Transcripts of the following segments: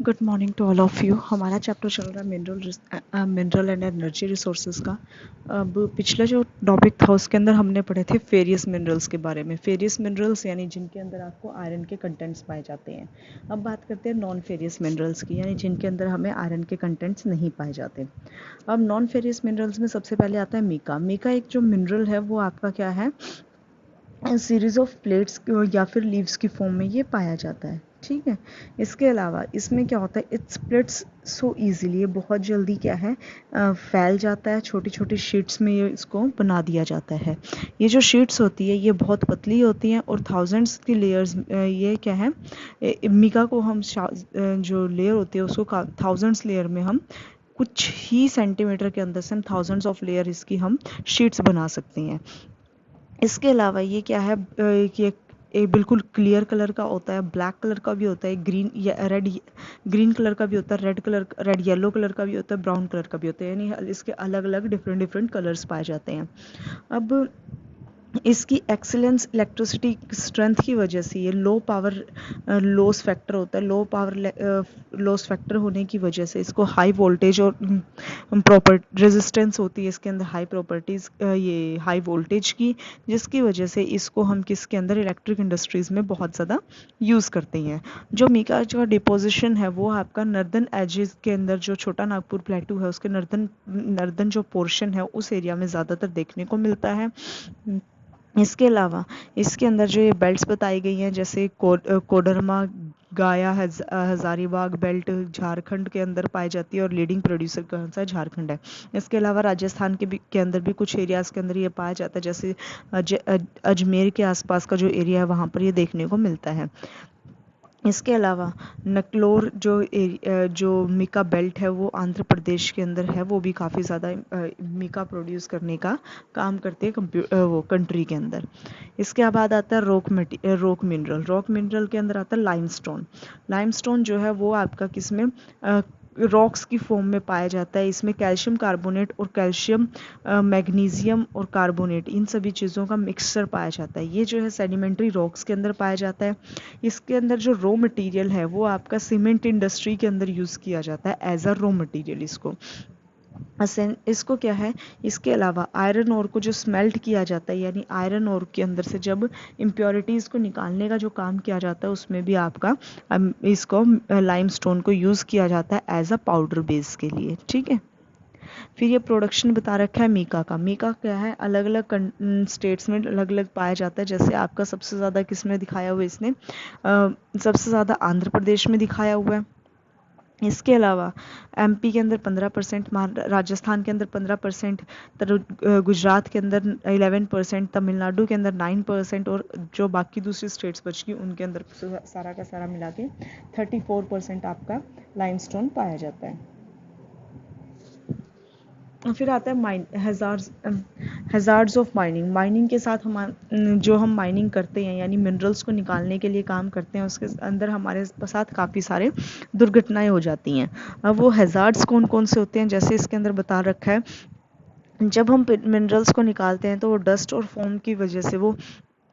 Good morning to all of you. हमारा chapter चल रहा है मिनरल एंड एनर्जी रिसोर्सेज का। अब पिछला जो टॉपिक था उसके अंदर हमने पढ़े थे फेरियस मिनरल्स के बारे में। फेरियस मिनरल्स यानी जिनके अंदर आपको आयरन के कंटेंट्स पाए जाते हैं। अब बात करते हैं नॉन फेरियस मिनरल्स की, यानी जिनके अंदर हमें आयरन के कंटेंट्स नहीं पाए जाते। अब नॉन फेरियस मिनरल्स में सबसे पहले आता है मीका। मीका एक जो मिनरल है वो आपका क्या है, सीरीज ऑफ प्लेट्स या फिर लीव्स की फॉर्म में ये पाया जाता है। ठीक है, इसके अलावा इसमें क्या होता है, इट स्प्लिट्स सो ईजीली, ये बहुत जल्दी क्या है फैल जाता है। छोटी छोटी शीट्स में ये इसको बना दिया जाता है। ये जो शीट्स होती है ये बहुत पतली होती हैं और थाउजेंड्स की लेयर्स, ये क्या है, मिका को हम जो लेयर होती है उसको थाउजेंड्स लेयर में हम कुछ ही सेंटीमीटर के अंदर से हम थाउजेंड्स ऑफ लेयर इसकी हम शीट्स बना सकते हैं। इसके अलावा ये क्या है, ये एक बिल्कुल क्लियर कलर का होता है, ब्लैक कलर का भी होता है, ग्रीन या रेड, ग्रीन कलर का भी होता है, रेड येलो कलर का भी होता है, ब्राउन कलर का भी होता है, यानी इसके अलग अलग डिफरेंट कलर्स पाए जाते हैं। अब इसकी एक्सीलेंस इलेक्ट्रिसिटी स्ट्रेंथ की वजह से ये लो पावर लॉस फैक्टर होता है। लो पावर लॉस फैक्टर होने की वजह से इसको हाई वोल्टेज और प्रॉपर रेजिस्टेंस होती है इसके अंदर, हाई प्रॉपर्टीज़, ये हाई वोल्टेज की, जिसकी वजह से इसको हम किसके अंदर, इलेक्ट्रिक इंडस्ट्रीज़ में बहुत ज़्यादा यूज़ करते हैं। जो मीका का डिपोजिशन है वो आपका नर्दर्न एजेस के अंदर, जो छोटा नागपुर प्लेटू है उसके नर्दर्न जो पोर्शन है उस एरिया में ज़्यादातर देखने को मिलता है। इसके अलावा इसके अंदर जो ये बेल्ट्स बताई गई हैं, जैसे कोडरमा, गाया, हजारीबाग बेल्ट झारखंड के अंदर पाई जाती है और लीडिंग प्रोड्यूसर कौन सा है, झारखंड है। इसके अलावा राजस्थान के अंदर भी कुछ एरियाज़ के अंदर ये पाया जाता है, जैसे अजमेर के आसपास का जो एरिया है वहाँ पर ये देखने को मिलता है। इसके अलावा नकलोर जो मीका बेल्ट है वो आंध्र प्रदेश के अंदर है, वो भी काफ़ी ज़्यादा मीका प्रोड्यूस करने का काम करते हैं वो कंट्री के अंदर। इसके बाद आता है रॉक मिनरल। रॉक मिनरल के अंदर आता है लाइमस्टोन। लाइमस्टोन जो है वो आपका किसमें, रॉक्स की फॉर्म में पाया जाता है। इसमें कैल्शियम कार्बोनेट और कैल्शियम मैग्नीशियम और कार्बोनेट, इन सभी चीज़ों का मिक्सचर पाया जाता है। ये जो है सेडिमेंट्री रॉक्स के अंदर पाया जाता है। इसके अंदर जो रॉ मटेरियल है वो आपका सीमेंट इंडस्ट्री के अंदर यूज़ किया जाता है एज अ रॉ मटेरियल इसको क्या है। इसके अलावा आयरन ओर को जो स्मेल्ट किया जाता है, यानी आयरन ओर के अंदर से जब इम्प्योरिटीज़ को निकालने का जो काम किया जाता है उसमें भी आपका इसको लाइमस्टोन को यूज़ किया जाता है एज अ पाउडर बेस के लिए। ठीक है, फिर ये प्रोडक्शन बता रखा है मीका का। मीका क्या है, अलग अलग स्टेट्स में अलग अलग पाया जाता है। जैसे आपका सबसे ज़्यादा किस में दिखाया हुआ है इसने, सबसे ज़्यादा आंध्र प्रदेश में दिखाया हुआ है। इसके अलावा एमपी के अंदर 15%, राजस्थान के अंदर 15%, गुजरात के अंदर 11%, तमिलनाडु के अंदर 9%, और जो बाकी दूसरी स्टेट्स बच गई उनके अंदर सारा का सारा मिला के 34% आपका लाइमस्टोन पाया जाता है। फिर आता है हैज़ार्ड्स ऑफ माइनिंग। माइनिंग के साथ जो हम माइनिंग करते हैं यानी मिनरल्स को निकालने के लिए काम करते हैं, उसके अंदर हमारे साथ काफ़ी सारे दुर्घटनाएं हो जाती हैं। अब वो हैज़ार्ड्स कौन कौन से होते हैं, जैसे इसके अंदर बता रखा है, जब हम मिनरल्स को निकालते हैं तो वो डस्ट और फोम की वजह से वो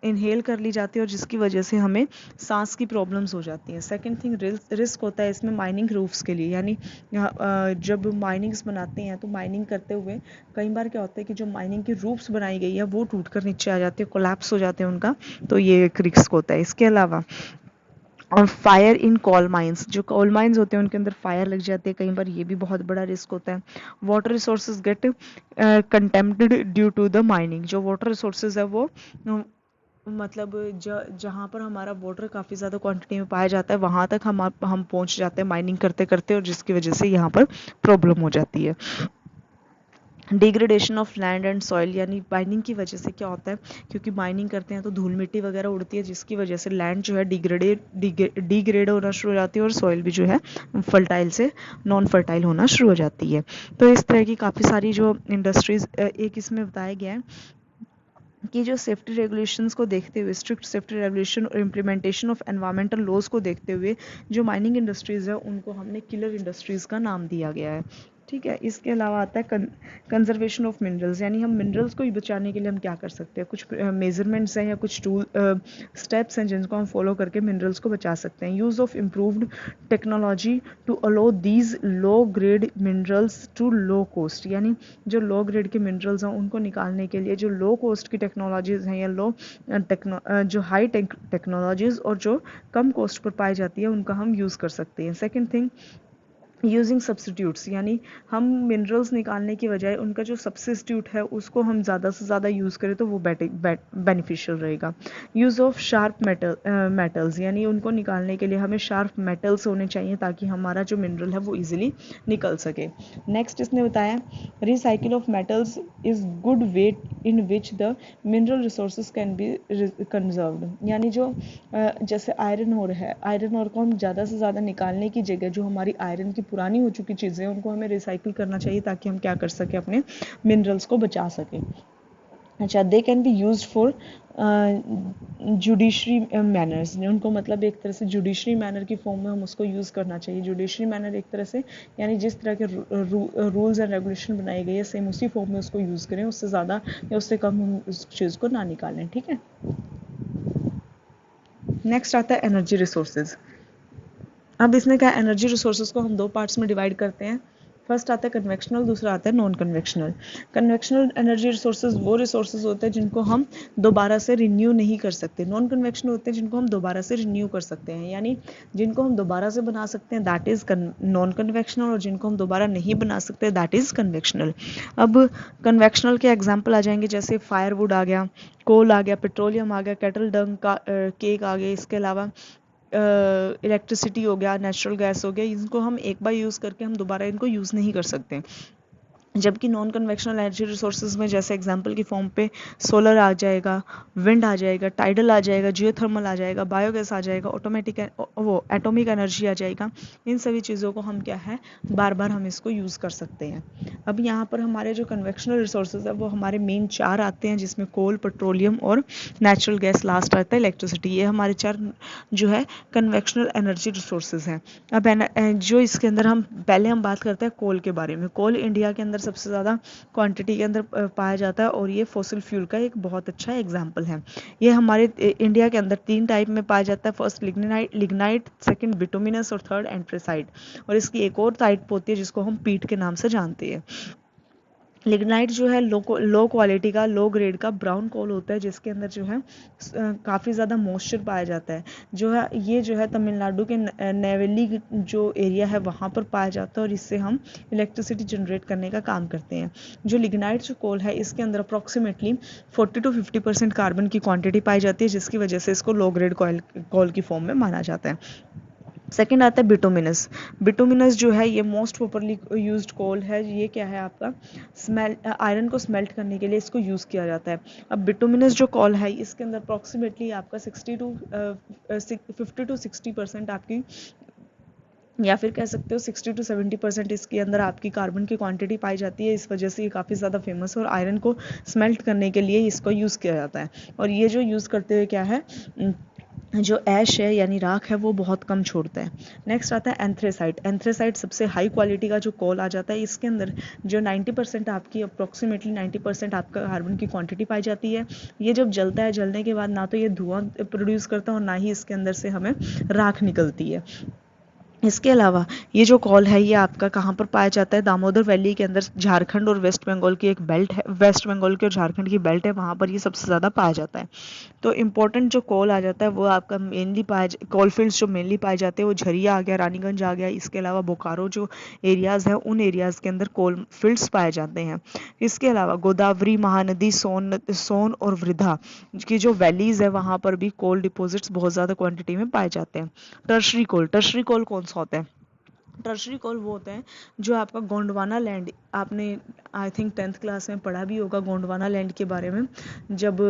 इनहेल कर ली जाती है और जिसकी वजह से हमें सांस की प्रॉब्लम्स हो जाती हैं। सेकंड थिंग, रिस्क होता है इसमें माइनिंग रूफ्स के लिए, यानी जब माइनिंग्स बनाते हैं तो माइनिंग करते हुए कई बार क्या होता है कि जो माइनिंग की रूफ्स बनाई गई है वो टूटकर नीचे आ जाती है, कोलैप्स हो जाते हैं उनका, तो ये एक रिस्क होता है। इसके अलावा और फायर इन कोल माइंस, जो कोल माइंस होते हैं उनके अंदर फायर लग जाती है कई बार, ये भी बहुत बड़ा रिस्क होता है। Water resources get contaminated due to the mining. जो वाटर रिसोर्सेज है वो मतलब जहाँ पर हमारा वाटर काफ़ी ज़्यादा क्वांटिटी में पाया जाता है वहाँ तक हम पहुँच जाते हैं माइनिंग करते करते, और जिसकी वजह से यहाँ पर प्रॉब्लम हो जाती है। Degradation of land and soil, यानी माइनिंग की वजह से क्या होता है, क्योंकि माइनिंग करते हैं तो धूल मिट्टी वगैरह उड़ती है, जिसकी वजह से लैंड जो है डिग्रेड होना शुरू हो जाती है और सॉइल भी जो है फर्टाइल से नॉन फर्टाइल होना शुरू हो जाती है। तो इस तरह की काफ़ी सारी जो इंडस्ट्रीज़, एक इसमें बताया गया है कि जो सेफ्टी रेगुलेशंस को देखते हुए, स्ट्रिक्ट सेफ्टी रेगुलेशन और इम्प्लीमेंटेशन ऑफ एनवायरमेंटल लॉज को देखते हुए जो माइनिंग इंडस्ट्रीज़ है उनको हमने किलर इंडस्ट्रीज़ का नाम दिया गया है। ठीक है। इसके अलावा आता है कंजर्वेशन ऑफ मिनरल्स, यानी हम मिनरल्स को बचाने के लिए हम क्या कर सकते हैं, कुछ मेजरमेंट्स हैं या कुछ टूल स्टेप्स हैं जिनको हम फॉलो करके मिनरल्स को बचा सकते हैं। Use of improved technology to allow these low grade minerals to low cost, यानी जो लो ग्रेड के मिनरल्स हैं उनको निकालने के लिए जो लो कॉस्ट की टेक्नोलॉजीज़ हैं या जो हाई टेक्नोलॉजीज़ और जो कम कॉस्ट पर पाई जाती है उनका हम यूज़ कर सकते हैं। सेकेंड थिंग, यूजिंग सब्सटीट्यूट्स, यानी हम मिनरल्स निकालने की बजाय उनका जो सब्सिट्यूट है उसको हम ज़्यादा से ज़्यादा यूज़ करें तो वो बेनिफिशियल रहेगा। यूज़ ऑफ शार्प मेटल्स, यानी उनको निकालने के लिए हमें शार्प मेटल्स होने चाहिए ताकि हमारा जो मिनरल है वो इजीली निकल सके। नेक्स्ट इसने बताया recycle of metals is good way in which the mineral resources can be conserved, यानी जो जैसे आयरन ओर है, आयरन ओर को हम ज़्यादा से ज़्यादा निकालने की जगह जो हमारी आयरन की पुरानी हो चुकी चीज़ें उनको हमें रिसाइकिल करना चाहिए ताकि हम क्या कर सकें, अपने मिनरल्स को बचा सकें। अच्छा, they can be use for judiciary manners, उनको मतलब एक तरह से जुडिशरी मैनर की फॉर्म में हम उसको यूज़ करना चाहिए। जुडिशरी मैनर एक तरह से यानी जिस तरह के रूल्स एंड रेगुलेशन बनाई गई है सेम उसी फॉर्म में उसको यूज़ करें, उससे ज़्यादा या उससे कम हम उस चीज़ को ना निकालें। ठीक है। नेक्स्ट आता है एनर्जी रिसोर्सेज। अब इसने कहा एनर्जी रिसोर्सेज को हम दो पार्ट्स में डिवाइड करते हैं। फर्स्ट आता है कन्वेक्शनल, दूसरा आता है non convectional. Convectional energy resources वो रिसोर्सेज होते हैं जिनको हम दोबारा से रिन्यू नहीं कर सकते। नॉन कन्वेक्शनल होते हैं जिनको हम दोबारा से रिन्यू कर सकते हैं, यानी जिनको हम दोबारा से बना सकते हैं दैट इज़ नॉन कन्वेक्शनल, और जिनको हम दोबारा नहीं बना सकते दैट इज़ कन्वेक्शनल। अब कन्वेक्शनल के एग्जाम्पल आ जाएंगे जैसे फायरवुड आ गया, कोल आ गया, पेट्रोलियम आ गया, केटल डंग का केक आ गया, इसके अलावा इलेक्ट्रिसिटी हो गया, नेचुरल गैस हो गया, इनको हम एक बार यूज़ करके हम दोबारा इनको यूज़ नहीं कर सकते। जबकि नॉन कन्वेक्शनल एनर्जी रिसोर्सेज में जैसे एग्जांपल की फॉर्म पे सोलर आ जाएगा, विंड आ जाएगा, टाइडल आ जाएगा, जियोथर्मल आ जाएगा, बायोगैस आ जाएगा, एटॉमिक एनर्जी आ जाएगा। इन सभी चीज़ों को हम क्या है बार बार हम इसको यूज़ कर सकते हैं। अब यहाँ पर हमारे जो कन्वेक्शनल रिसोर्सेज है वो हमारे मेन चार आते हैं, जिसमें कोल, पेट्रोलियम और नेचुरल गैस, लास्ट आता है इलेक्ट्रिसिटी। ये हमारे चार जो है कन्वेक्शनल एनर्जी रिसोर्सेज हैं। अब जो इसके अंदर हम पहले हम बात करते हैं कोल के बारे में। कोल इंडिया के अंदर सबसे ज़्यादा क्वांटिटी के अंदर पाया जाता है और ये फॉसिल फ्यूल का एक बहुत अच्छा एग्जाम्पल है। ये हमारे इंडिया के अंदर तीन टाइप में पाया जाता है, फर्स्ट लिग्नाइट, सेकंड बिटुमिनस और थर्ड एंथ्रेसाइट। और इसकी एक और टाइप होती है जिसको हम पीट के नाम से जानते हैं। लिग्नाइट जो है लो क्वालिटी का, लो ग्रेड का ब्राउन कोल होता है जिसके अंदर जो है काफ़ी ज़्यादा मॉइस्चर पाया जाता है। जो है ये जो है तमिलनाडु के नेवेली जो एरिया है वहाँ पर पाया जाता है और इससे हम इलेक्ट्रिसिटी जनरेट करने का काम करते हैं। जो लिग्नाइट जो कोल है इसके अंदर अप्रॉक्सीमेटली 40 to 50% कार्बन की क्वांटिटी पाई जाती है, जिसकी वजह से इसको लो ग्रेड कोल की फॉर्म में माना जाता है। सेकेंड आता है बिटुमिनस। बिटुमिनस जो है ये मोस्ट पॉपुलरली यूज्ड कोल है। ये क्या है आपका आयरन को स्मेल्ट करने के लिए इसको यूज़ किया जाता है। अब बिटुमिनस जो कोल है इसके अंदर अप्रॉक्सीमेटली आपका 50 to 60% आपकी, या फिर कह सकते हो 60 to 70% इसके अंदर आपकी कार्बन की क्वांटिटी पाई जाती है। इस वजह से ये काफ़ी ज़्यादा फेमस है और आयरन को स्मेल्ट करने के लिए इसको यूज़ किया जाता है। और ये जो यूज़ करते हुए क्या है जो ऐश है यानी राख है वो बहुत कम छोड़ता है। नेक्स्ट आता है एंथ्रेसाइट। एंथ्रेसाइट सबसे हाई क्वालिटी का जो कोल आ जाता है। इसके अंदर जो 90% आपकी अप्रॉक्सीमेटली 90% आपका कार्बन की क्वांटिटी पाई जाती है। ये जब जलता है, जलने के बाद ना तो ये धुआं प्रोड्यूस करता है और ना ही इसके अंदर से हमें राख निकलती है। इसके अलावा ये जो कोल है ये आपका कहाँ पर पाया जाता है, दामोदर वैली के अंदर, झारखंड और वेस्ट बंगाल की एक बेल्ट है, वेस्ट बंगाल की और झारखंड की बेल्ट है, वहाँ पर ये सबसे ज़्यादा पाया जाता है। तो इम्पोर्टेंट जो कोल आ जाता है वो आपका मेनली कोल फील्ड्स जो मेनली पाए जाते हैं वो झरिया आ गया, रानीगंज आ गया, इसके अलावा बोकारो जो एरियाज़ हैं उन एरियाज़ के अंदर कोल फील्ड्स पाए जाते हैं। इसके अलावा गोदावरी, महानदी, सोन और वृद्धा की जो वैलीज़ है वहाँ पर भी कोल डिपॉजिट्स बहुत ज़्यादा क्वान्टिटी में पाए जाते हैं। टर्शरी कोल कौन सा होता है? टर्शरी कोल वो होता है जो आपका गोंडवाना लैंड, आपने आई थिंक 10th क्लास में पढ़ा भी होगा गोंडवाना लैंड के बारे में। जब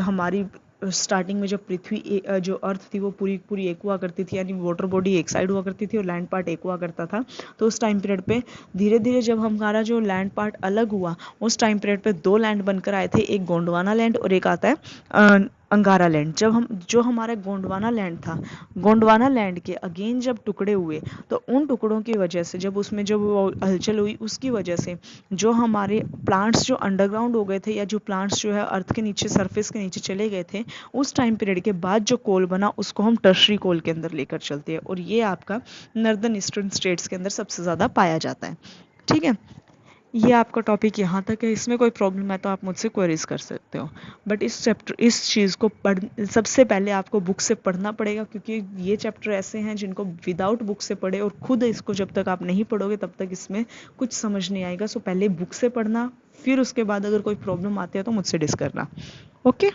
हमारी स्टार्टिंग में जब पृथ्वी जो अर्थ थी वो पूरी एक हुआ करती थी, यानी वाटर बॉडी एक साइड हुआ करती थी और लैंड पार्ट एक हुआ करता था। तो उस टाइम पीरियड पे धीरे धीरे जब हमारा जो लैंड पार्ट अलग हुआ उस टाइम पीरियड पे दो लैंड बनकर आए थे, एक गोंडवाना लैंड और एक आता है अंगारा लैंड, जब हम जो हमारा गोंडवाना लैंड था, गोंडवाना लैंड के अगेन जब टुकड़े हुए तो उन टुकड़ों की वजह से, जब उसमें जब वो हलचल हुई उसकी वजह से जो हमारे प्लांट्स जो अंडरग्राउंड हो गए थे, या जो प्लांट्स जो है अर्थ के नीचे, सरफेस के नीचे चले गए थे, उस टाइम पीरियड के बाद जो कोल बना उसको हम टर्शरी कोल के अंदर लेकर चलते हैं, और ये आपका नॉर्दर्न ईस्टर्न स्टेट्स के अंदर सबसे ज़्यादा पाया जाता है। ठीक है, ये आपका टॉपिक यहाँ तक है। इसमें कोई प्रॉब्लम है तो आप मुझसे क्वेरीज कर सकते हो, बट इस चैप्टर, इस चीज़ को पढ़, सबसे पहले आपको बुक से पढ़ना पड़ेगा, क्योंकि ये चैप्टर ऐसे हैं जिनको विदाउट बुक से पढ़े और खुद इसको जब तक आप नहीं पढ़ोगे तब तक इसमें कुछ समझ नहीं आएगा। सो पहले बुक से पढ़ना, फिर उसके बाद अगर कोई प्रॉब्लम आती है तो मुझसे डिस्कस करना। ओके।